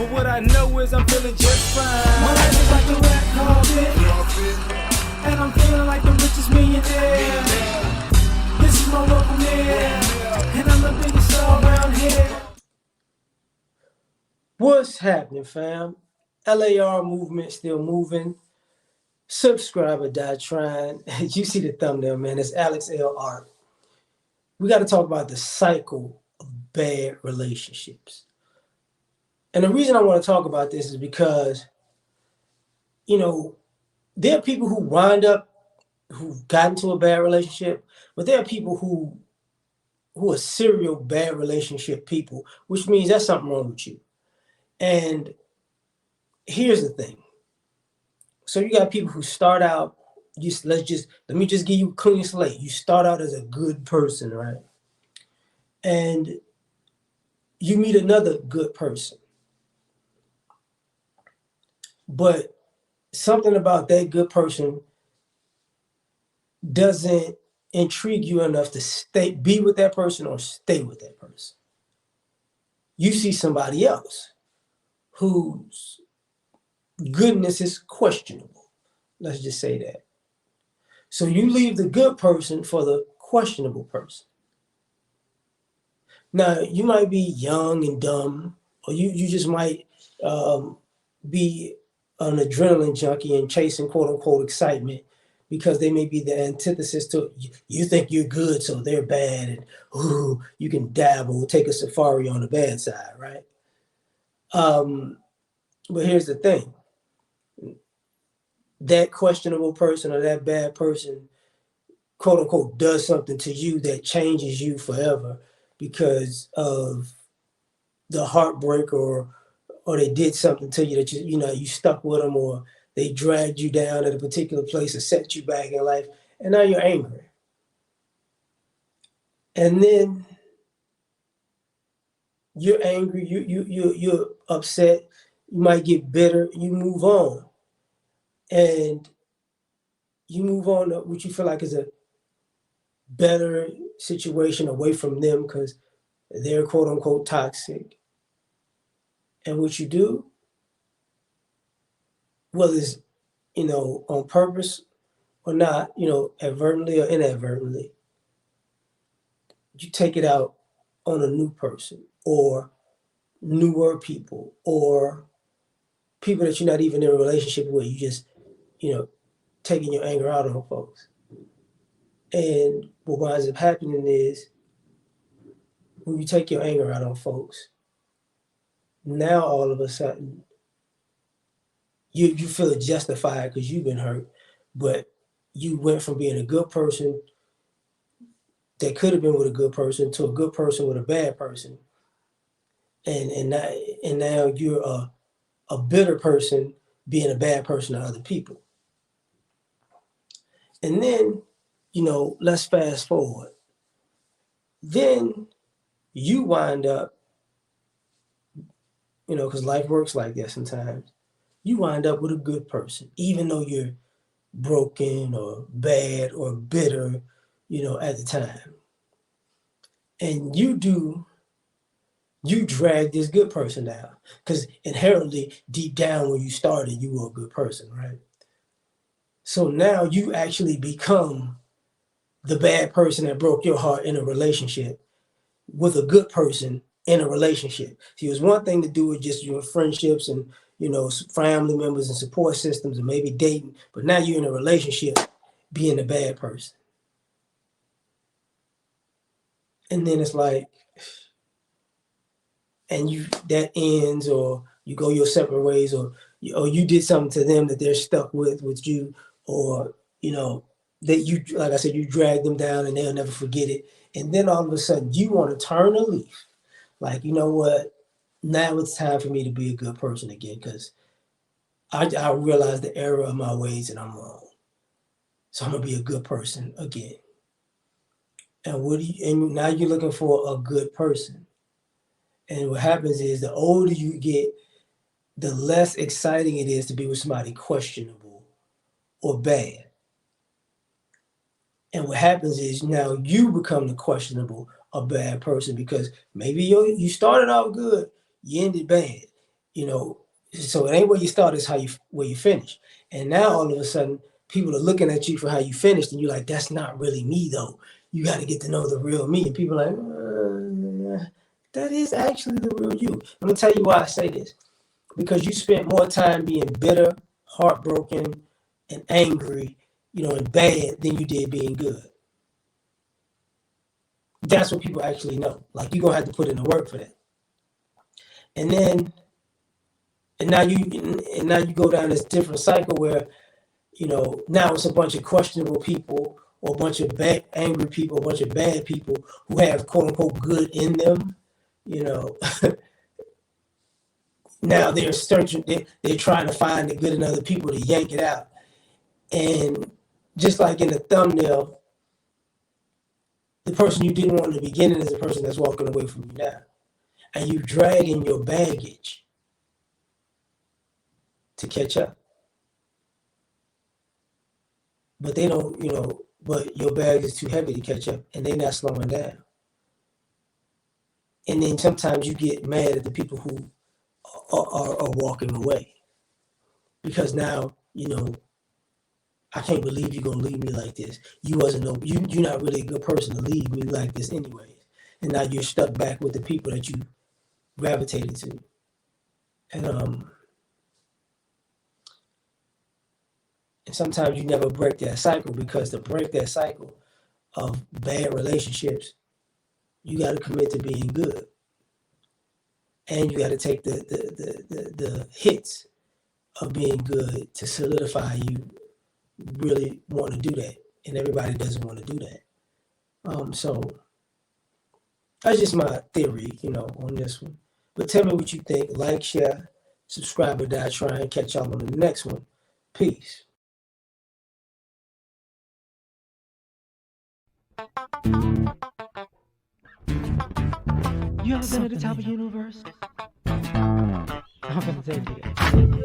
But what I know is I'm feeling just fine. My life is like a red carpet, and I'm feeling like the richest millionaire. This is my local mayor, and I'm the biggest star around here. What's happening, fam? L.A.R. movement still moving. Subscriber die trying. You see the thumbnail, man. It's Alex L.R. We got to talk about the cycle of bad relationships. And the reason I want to talk about this is because, there are people who wind up, who've gotten to a bad relationship, but there are people who are serial bad relationship people, which means there's something wrong with you. And here's the thing. So you got people who start out, let me just give you a clean slate. You start out as a good person, right? And you meet another good person. But something about that good person doesn't intrigue you enough to be with that person or stay with that person. You see somebody else whose goodness is questionable. Let's just say that. So you leave the good person for the questionable person. Now, you might be young and dumb, or you just might be an adrenaline junkie and chasing quote unquote excitement because they may be the antithesis to you think you're good, so they're bad, and ooh, you can dabble, take a safari on the bad side, right? But here's the thing. That questionable person or that bad person, quote unquote, does something to you that changes you forever because of the heartbreak or they did something to you that you stuck with them, or they dragged you down at a particular place or set you back in life, and now you're angry. And then you're angry, you're upset, you might get bitter, you move on. And you move on to what you feel like is a better situation away from them because they're quote unquote toxic. And what you do, whether it's, on purpose or not, advertently or inadvertently, you take it out on a new person or newer people or people that you're not even in a relationship with. You just, taking your anger out on folks. And what winds up happening is when you take your anger out on folks, now all of a sudden you feel justified because you've been hurt, but you went from being a good person that could have been with a good person to a good person with a bad person, and now you're a bitter person being a bad person to other people. And then, let's fast forward. Then you wind up, because life works like that sometimes. You wind up with a good person, even though you're broken or bad or bitter, at the time. And you drag this good person down because inherently, deep down when you started, you were a good person, right? So now you actually become the bad person that broke your heart in a relationship with a good person in a relationship. See, it was one thing to do with just your friendships and, family members and support systems and maybe dating, but now you're in a relationship being a bad person. And then it's like, and that ends, or you go your separate ways, or you did something to them that they're stuck with you, or, that you, like I said, you drag them down and they'll never forget it. And then all of a sudden you want to turn a leaf. Like, you know what? Now it's time for me to be a good person again because I realize the error of my ways and I'm wrong. So I'm going to be a good person again. And now you're looking for a good person. And what happens is the older you get, the less exciting it is to be with somebody questionable or bad. And what happens is now you become the questionable or bad person because maybe you started off good, you ended bad. you know, so it ain't where you start, it's where you finish. And now all of a sudden, people are looking at you for how you finished, and you're like, that's not really me though. You got to get to know the real me. And people are like, that is actually the real you. I'm gonna tell you why I say this. Because you spent more time being bitter, heartbroken, and angry, and bad than you did being good. That's what people actually know. Like, you're gonna have to put in the work for that. And then and now you go down this different cycle where, now it's a bunch of questionable people or a bunch of bad angry people, a bunch of bad people who have quote unquote good in them, you know. Now they're searching, they're trying to find the good in other people to yank it out. And just like in the thumbnail, the person you didn't want in the beginning is the person that's walking away from you now. And you dragging your baggage to catch up. But they don't, but your bag is too heavy to catch up and they're not slowing down. And then sometimes you get mad at the people who are walking away. Because now, I can't believe you're gonna leave me like this. You're not really a good person to leave me like this anyways. And now you're stuck back with the people that you gravitated to. And sometimes you never break that cycle, because to break that cycle of bad relationships, you got to commit to being good, and you got to take the hits of being good to solidify you really want to do that, and everybody doesn't want to do that. So that's just my theory, on this one. But tell me what you think. Like, share, subscribe, or die trying. Catch y'all on the next one. Peace. You ever been at the top of the universe? I'm gonna take you.